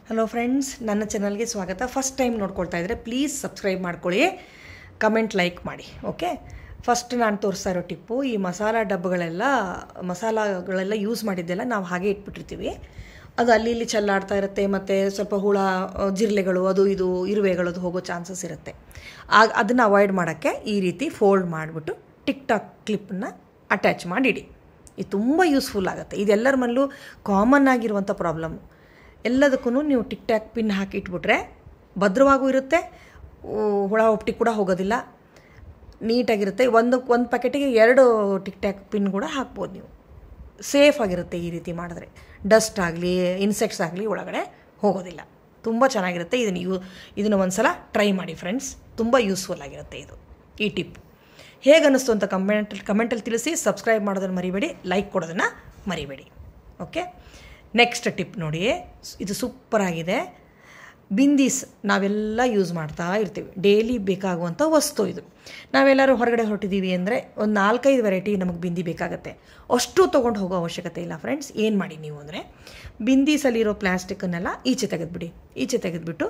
Hello friends, ನನ್ನ ಚಾನಲ್ಗೆ ಸ್ವಾಗತ. ಫಸ್ಟ್ ಟೈಮ್ ನೋಡ್ಕೊಳ್ತಾ ಇದ್ದರೆ ಪ್ಲೀಸ್ ಸಬ್ಸ್ಕ್ರೈಬ್ ಮಾಡ್ಕೊಳ್ಳಿ, ಕಮೆಂಟ್ ಲೈಕ್ ಮಾಡಿ. ಓಕೆ, ಫಸ್ಟ್ ನಾನು ತೋರಿಸ್ತಾ ಇರೋ ಟಿಪ್ಪು, ಈ ಮಸಾಲಗಳೆಲ್ಲ ಯೂಸ್ ಮಾಡಿದ್ದೆಲ್ಲ ನಾವು ಹಾಗೆ ಇಟ್ಬಿಟ್ಟಿರ್ತೀವಿ. ಅದು ಅಲ್ಲಿ ಇಲ್ಲಿ ಚೆಲ್ಲಾಡ್ತಾ ಇರುತ್ತೆ, ಮತ್ತು ಸ್ವಲ್ಪ ಹುಳ, ಜಿರಳೆಗಳು, ಅದು ಇದು ಇರುವೆಗಳದು ಹೋಗೋ ಚಾನ್ಸಸ್ ಇರುತ್ತೆ. ಅದನ್ನು ಅವಾಯ್ಡ್ ಮಾಡೋಕ್ಕೆ ಈ ರೀತಿ ಫೋಲ್ಡ್ ಮಾಡಿಬಿಟ್ಟು ಟಿಕ್ ಟಾಕ್ ಕ್ಲಿಪ್ಪನ್ನು ಅಟ್ಯಾಚ್ ಮಾಡಿಡಿ. ಇದು ತುಂಬ ಯೂಸ್ಫುಲ್ ಆಗುತ್ತೆ. ಇದೆಲ್ಲರ ಮನೆಯಲ್ಲೂ ಕಾಮನ್ ಆಗಿರುವಂಥ ಪ್ರಾಬ್ಲಮ್. ಎಲ್ಲದಕ್ಕೂ ನೀವು ಟಿಕ್ ಟ್ಯಾಕ್ ಪಿನ್ ಹಾಕಿ ಇಟ್ಬಿಟ್ರೆ ಭದ್ರವಾಗೂ ಇರುತ್ತೆ, ಹುಳ ಹುಪ್ಟಿ ಕೂಡ ಹೋಗೋದಿಲ್ಲ, ನೀಟಾಗಿರುತ್ತೆ. ಒಂದು ಪ್ಯಾಕೆಟಿಗೆ 2 ಟಿಕ್ ಟ್ಯಾಕ್ ಪಿನ್ ಕೂಡ ಹಾಕ್ಬೋದು ನೀವು. ಸೇಫ್ ಆಗಿರುತ್ತೆ ಈ ರೀತಿ ಮಾಡಿದ್ರೆ. ಡಸ್ಟ್ ಆಗಲಿ, ಇನ್ಸೆಕ್ಟ್ಸ್ ಆಗಲಿ ಒಳಗಡೆ ಹೋಗೋದಿಲ್ಲ. ತುಂಬ ಚೆನ್ನಾಗಿರುತ್ತೆ. ಇದನ್ನು ಒಂದು ಸಲ ಟ್ರೈ ಮಾಡಿ ಫ್ರೆಂಡ್ಸ್, ತುಂಬ ಯೂಸ್ಫುಲ್ ಆಗಿರುತ್ತೆ ಈ ಟಿಪ್. ಹೇಗೆ ಅನ್ನಿಸ್ತು ಅಂತ ಕಮೆಂಟಲ್ಲಿ ತಿಳಿಸಿ. ಸಬ್ಸ್ಕ್ರೈಬ್ ಮಾಡೋದನ್ನು ಮರಿಬೇಡಿ, ಲೈಕ್ ಕೊಡೋದನ್ನು ಮರಿಬೇಡಿ. ಓಕೆ, ನೆಕ್ಸ್ಟ್ ಟಿಪ್ ನೋಡಿ, ಇದು ಸೂಪರಾಗಿದೆ. ಬಿಂದೀಸ್ ನಾವೆಲ್ಲ ಯೂಸ್ ಮಾಡ್ತಾ ಇರ್ತೀವಿ, ಡೈಲಿ ಬೇಕಾಗುವಂಥ ವಸ್ತು ಇದು. ನಾವೆಲ್ಲರೂ ಹೊರಗಡೆ ಹೊರಟಿದ್ದೀವಿ ಅಂದರೆ ಒಂದು 4-5 ವೆರೈಟಿ ನಮಗೆ ಬಿಂದಿ ಬೇಕಾಗುತ್ತೆ. ಅಷ್ಟು ತೊಗೊಂಡು ಹೋಗೋ ಅವಶ್ಯಕತೆ ಇಲ್ಲ ಫ್ರೆಂಡ್ಸ್. ಏನು ಮಾಡಿ ನೀವು ಅಂದರೆ, ಬಿಂದೀಸಲ್ಲಿರೋ ಪ್ಲ್ಯಾಸ್ಟಿಕ್ಕನ್ನೆಲ್ಲ ಈಚೆ ತೆಗೆದುಬಿಟ್ಟು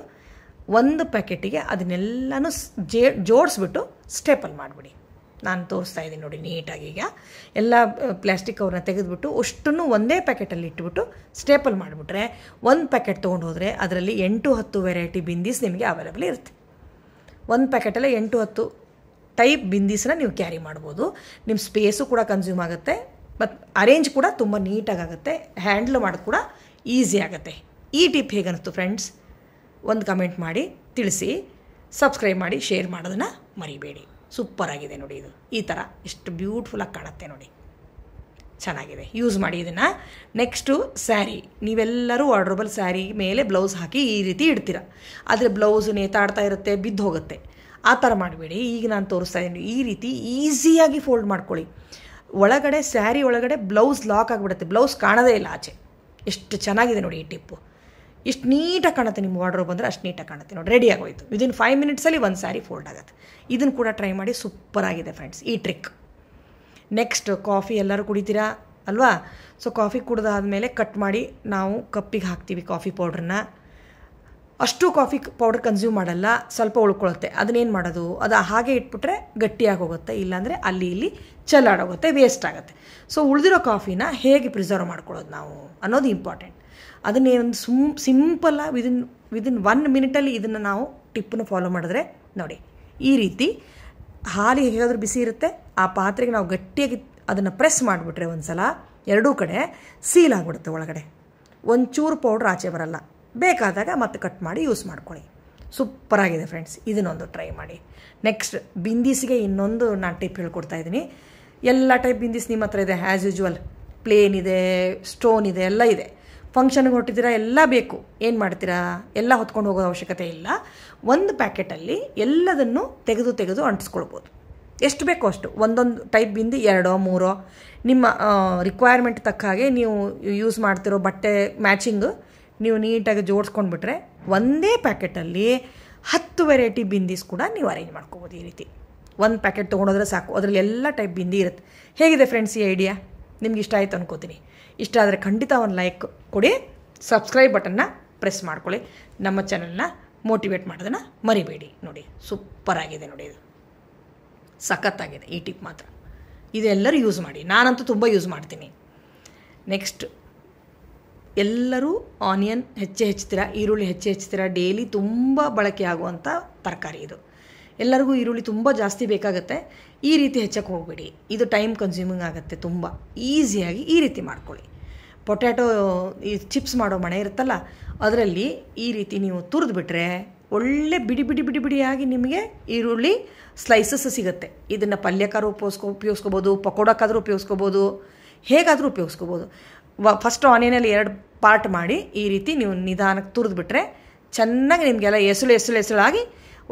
ಒಂದು ಪ್ಯಾಕೆಟಿಗೆ ಅದನ್ನೆಲ್ಲನೂ ಜೋಡಿಸ್ಬಿಟ್ಟು ಸ್ಟೇಪಲ್ ಮಾಡಿಬಿಡಿ. ನಾನು ತೋರಿಸ್ತಾ ಇದ್ದೀನಿ ನೋಡಿ ನೀಟಾಗಿ. ಈಗ ಎಲ್ಲ ಪ್ಲ್ಯಾಸ್ಟಿಕ್ ಅವ್ರನ್ನ ತೆಗೆದುಬಿಟ್ಟು ಅಷ್ಟನ್ನು ಒಂದೇ ಪ್ಯಾಕೆಟಲ್ಲಿ ಇಟ್ಬಿಟ್ಟು ಸ್ಟೇಪಲ್ ಮಾಡಿಬಿಟ್ರೆ, ಒಂದು ಪ್ಯಾಕೆಟ್ ತೊಗೊಂಡು ಹೋದರೆ ಅದರಲ್ಲಿ 8-10 ವೆರೈಟಿ ಬಿಂದೀಸ್ ನಿಮಗೆ ಅವೈಲೇಬಲ್ ಇರುತ್ತೆ. ಒಂದು ಪ್ಯಾಕೆಟಲ್ಲೇ 8-10 ಟೈಪ್ ಬಿಂದೀಸನ್ನ ನೀವು ಕ್ಯಾರಿ ಮಾಡ್ಬೋದು. ನಿಮ್ಮ ಸ್ಪೇಸು ಕೂಡ ಕನ್ಸ್ಯೂಮ್ ಆಗುತ್ತೆ, ಮತ್ತು ಅರೇಂಜ್ ಕೂಡ ತುಂಬ ನೀಟಾಗುತ್ತೆ, ಹ್ಯಾಂಡ್ಲ್ ಮಾಡೋದು ಕೂಡ ಈಸಿ ಆಗುತ್ತೆ. ಈ ಟಿಪ್ ಹೇಗೆ ಅನ್ನಿಸ್ತು ಫ್ರೆಂಡ್ಸ್, ಒಂದು ಕಮೆಂಟ್ ಮಾಡಿ ತಿಳಿಸಿ. ಸಬ್ಸ್ಕ್ರೈಬ್ ಮಾಡಿ, ಶೇರ್ ಮಾಡೋದನ್ನು ಮರಿಬೇಡಿ. ಸೂಪರಾಗಿದೆ ನೋಡಿ. ಇದು ಈ ಥರ ಎಷ್ಟು ಬ್ಯೂಟಿಫುಲ್ಲಾಗಿ ಕಾಣುತ್ತೆ ನೋಡಿ, ಚೆನ್ನಾಗಿದೆ. ಯೂಸ್ ಮಾಡಿ ಇದನ್ನು. ನೆಕ್ಸ್ಟು ಸ್ಯಾರಿ, ನೀವೆಲ್ಲರೂ ವಾರ್ಡ್ರೋಬಲ್ ಸ್ಯಾರಿ ಮೇಲೆ ಬ್ಲೌಸ್ ಹಾಕಿ ಈ ರೀತಿ ಇಡ್ತೀರ, ಆದರೆ ಬ್ಲೌಸ್ ನೇತಾಡ್ತಾ ಇರುತ್ತೆ, ಬಿದ್ದು ಹೋಗುತ್ತೆ. ಆ ಥರ ಮಾಡಬೇಡಿ. ಈಗ ನಾನು ತೋರಿಸ್ತಾ ಇದ್ದೀನಿ, ಈ ರೀತಿ ಈಸಿಯಾಗಿ ಫೋಲ್ಡ್ ಮಾಡ್ಕೊಳ್ಳಿ. ಒಳಗಡೆ ಸ್ಯಾರಿ ಒಳಗಡೆ ಬ್ಲೌಸ್ ಲಾಕ್ ಆಗಿಬಿಡುತ್ತೆ, ಬ್ಲೌಸ್ ಕಾಣೋದೇ ಇಲ್ಲ ಆಚೆ. ಎಷ್ಟು ಚೆನ್ನಾಗಿದೆ ನೋಡಿ ಈ ಟಿಪ್ಪು. ಇಷ್ಟು ನೀಟಾಗಿ ಕಾಣುತ್ತೆ. ನಿಮ್ಮ ವಾರ್ಡ್ರೋಬ್ ಬಂದರೆ ಅಷ್ಟು ನೀಟಾಗಿ ಕಾಣುತ್ತೆ ನೋಡಿ. ರೆಡಿ ಆಗೋಯ್ತು. ವಿದಿನ್ 5 ಮಿನಿಟ್ಸಲ್ಲಿ ಒಂದು ಸ್ಯಾರಿ ಫೋಲ್ಡ್ ಆಗುತ್ತೆ. ಇದನ್ನು ಕೂಡ ಟ್ರೈ ಮಾಡಿ, ಸೂಪರಾಗಿದೆ ಫ್ರೆಂಡ್ಸ್ ಈ ಟ್ರಿಕ್. ನೆಕ್ಸ್ಟ್, ಕಾಫಿ ಎಲ್ಲರೂ ಕುಡಿತೀರಾ ಅಲ್ವಾ? ಸೊ ಕಾಫಿ ಕುಡಿದಾದ್ಮೇಲೆ ಕಟ್ ಮಾಡಿ ನಾವು ಕಪ್ಪಿಗೆ ಹಾಕ್ತೀವಿ ಕಾಫಿ ಪೌಡ್ರನ್ನ. ಅಷ್ಟು ಕಾಫಿ ಪೌಡ್ರ್ ಕನ್ಸ್ಯೂಮ್ ಮಾಡಲ್ಲ, ಸ್ವಲ್ಪ ಉಳ್ಕೊಳ್ಳುತ್ತೆ. ಅದನ್ನೇನು ಮಾಡೋದು, ಅದು ಹಾಗೆ ಇಟ್ಬಿಟ್ರೆ ಗಟ್ಟಿಯಾಗಿ ಹೋಗುತ್ತೆ, ಇಲ್ಲಾಂದರೆ ಅಲ್ಲಿ ಇಲ್ಲಿ ಚೆಲ್ಲಾಡೋಗುತ್ತೆ, ವೇಸ್ಟ್ ಆಗುತ್ತೆ. ಸೊ ಉಳಿದಿರೋ ಕಾಫಿನ ಹೇಗೆ ಪ್ರಿಸರ್ವ್ ಮಾಡ್ಕೊಳ್ಳೋದು ನಾವು ಅನ್ನೋದು ಇಂಪಾರ್ಟೆಂಟ್. ಅದನ್ನೇ ಒಂದು ಸಿಂಪಲ್ಲಾಗಿ ವಿದಿನ್ 1 ಮಿನಿಟಲ್ಲಿ ಇದನ್ನು ನಾವು ಟಿಪ್ಪನ್ನು ಫಾಲೋ ಮಾಡಿದ್ರೆ ನೋಡಿ, ಈ ರೀತಿ ಹಾಲು ಹೇಗಾದರೂ ಬಿಸಿ ಇರುತ್ತೆ, ಆ ಪಾತ್ರೆಗೆ ನಾವು ಗಟ್ಟಿಯಾಗಿ ಅದನ್ನು ಪ್ರೆಸ್ ಮಾಡಿಬಿಟ್ರೆ ಒಂದು ಸಲ 2 ಕಡೆ ಸೀಲ್ ಆಗಿಬಿಡುತ್ತೆ ಒಳಗಡೆ. ಒಂಚೂರು ಪೌಡ್ರ್ ಆಚೆ ಬರಲ್ಲ. ಬೇಕಾದಾಗ ಮತ್ತೆ ಕಟ್ ಮಾಡಿ ಯೂಸ್ ಮಾಡ್ಕೊಳ್ಳಿ. ಸೂಪರಾಗಿದೆ ಫ್ರೆಂಡ್ಸ್, ಇದನ್ನೊಂದು ಟ್ರೈ ಮಾಡಿ. ನೆಕ್ಸ್ಟ್, ಬಿಂದೀಸಿಗೆ ಇನ್ನೊಂದು ನಾನು ಟಿಪ್ ಹೇಳ್ಕೊಡ್ತಾ ಇದ್ದೀನಿ. ಎಲ್ಲ ಟೈಪ್ ಬಿಂದೀಸ್ ನಿಮ್ಮ ಹತ್ರ ಇದೆ ಆ್ಯಸ್ ಯೂಶ್ವಲ್. ಪ್ಲೇನ್ ಇದೆ, ಸ್ಟೋನ್ ಇದೆ, ಎಲ್ಲ ಇದೆ. ಫಂಕ್ಷನ್ಗೆ ಹೊರಟಿದ್ದೀರಾ, ಎಲ್ಲ ಬೇಕು. ಏನು ಮಾಡ್ತೀರಾ, ಎಲ್ಲ ಹೊತ್ಕೊಂಡು ಹೋಗೋ ಅವಶ್ಯಕತೆ ಇಲ್ಲ. ಒಂದು ಪ್ಯಾಕೆಟಲ್ಲಿ ಎಲ್ಲದನ್ನು ತೆಗೆದು ಅಂಟಿಸ್ಕೊಳ್ಬೋದು. ಎಷ್ಟು ಬೇಕೋ ಅಷ್ಟು, ಒಂದೊಂದು ಟೈಪ್ ಬಿಂದಿ 2-3 ನಿಮ್ಮ ರಿಕ್ವೈರ್ಮೆಂಟ್ ತಕ್ಕ ಹಾಗೆ ನೀವು ಯೂಸ್ ಮಾಡ್ತಿರೋ ಬಟ್ಟೆ ಮ್ಯಾಚಿಂಗ್ ನೀವು ನೀಟಾಗಿ ಜೋಡಿಸ್ಕೊಂಡ್ಬಿಟ್ರೆ ಒಂದೇ ಪ್ಯಾಕೆಟಲ್ಲಿ 10 ವೆರೈಟಿ ಬಿಂದೀಸ್ ಕೂಡ ನೀವು ಅರೇಂಜ್ ಮಾಡ್ಕೋಬೋದು. ಈ ರೀತಿ ಒಂದು ಪ್ಯಾಕೆಟ್ ತೊಗೊಂಡೋದ್ರೆ ಸಾಕು, ಅದರಲ್ಲಿ ಎಲ್ಲ ಟೈಪ್ ಬಿಂದಿ ಇರುತ್ತೆ. ಹೇಗಿದೆ ಫ್ರೆಂಡ್ಸ್ ಈ ಐಡಿಯಾ? ನಿಮ್ಗೆ ಇಷ್ಟ ಆಯಿತು ಅನ್ಕೋತೀನಿ. ಇಷ್ಟ ಆದರೆ ಖಂಡಿತ ಒಂದು ಲೈಕ್ ಕೊಡಿ, ಸಬ್ಸ್ಕ್ರೈಬ್ ಬಟನ್ನ ಪ್ರೆಸ್ ಮಾಡ್ಕೊಳ್ಳಿ. ನಮ್ಮ ಚಾನಲ್ನ ಮೋಟಿವೇಟ್ ಮಾಡೋದನ್ನು ಮರಿಬೇಡಿ. ನೋಡಿ ಸೂಪರಾಗಿದೆ ನೋಡಿ, ಇದು ಸಖತ್ತಾಗಿದೆ ಈ ಟಿಪ್ ಮಾತ್ರ. ಇದೆಲ್ಲರೂ ಯೂಸ್ ಮಾಡಿ, ನಾನಂತೂ ತುಂಬ ಯೂಸ್ ಮಾಡ್ತೀನಿ. ನೆಕ್ಸ್ಟ್, ಎಲ್ಲರೂ ಆನಿಯನ್ ಹೆಚ್ಚುತ್ತೀರಾ, ಈರುಳ್ಳಿ ಹೆಚ್ಚುತ್ತೀರಾ. ಡೈಲಿ ತುಂಬ ಬಳಕೆ ಆಗುವಂಥ ತರಕಾರಿ ಇದು. ಎಲ್ಲರಿಗೂ ಈರುಳ್ಳಿ ತುಂಬ ಜಾಸ್ತಿ ಬೇಕಾಗುತ್ತೆ. ಈ ರೀತಿ ಹೆಚ್ಚಕ್ಕೆ ಹೋಗಬೇಡಿ, ಇದು ಟೈಮ್ ಕನ್ಸ್ಯೂಮಿಂಗ್ ಆಗುತ್ತೆ. ತುಂಬ ಈಸಿಯಾಗಿ ಈ ರೀತಿ ಮಾಡ್ಕೊಳ್ಳಿ. ಪೊಟ್ಯಾಟೊ ಈ ಚಿಪ್ಸ್ ಮಾಡೋ ಮಣೆ ಇರುತ್ತಲ್ಲ, ಅದರಲ್ಲಿ ಈ ರೀತಿ ನೀವು ತುರಿದ್ಬಿಟ್ರೆ ಒಳ್ಳೆ ಬಿಡಿಯಾಗಿ ನಿಮಗೆ ಈರುಳ್ಳಿ ಸ್ಲೈಸಸ್ ಸಿಗುತ್ತೆ. ಇದನ್ನು ಪಲ್ಯಕ್ಕಾದ್ರೂ ಉಪಯೋಗಿಸ್ಕೋಬೋದು, ಪಕೋಡಕ್ಕಾದರೂ ಉಪಯೋಗಿಸ್ಕೋಬೋದು, ಹೇಗಾದರೂ ಉಪಯೋಗಿಸ್ಕೋಬೋದು. ಫಸ್ಟ್ ಆನಿಯನಲ್ಲಿ 2 ಪಾರ್ಟ್ ಮಾಡಿ ಈ ರೀತಿ ನೀವು ನಿಧಾನಕ್ಕೆ ತುರಿದ್ಬಿಟ್ರೆ ಚೆನ್ನಾಗಿ ನಿಮಗೆಲ್ಲ ಎಸಳಾಗಿ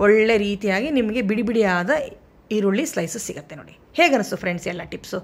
ಒಳ್ಳೆ ರೀತಿಯಾಗಿ ನಿಮಗೆ ಬಿಡಿಯಾದ ಈರುಳ್ಳಿ ಸ್ಲೈಸಸ್ ಸಿಗುತ್ತೆ ನೋಡಿ. ಹೇಗೆ ಅನ್ನಿಸ್ತು ಫ್ರೆಂಡ್ಸ್ ಎಲ್ಲ ಟಿಪ್ಸು?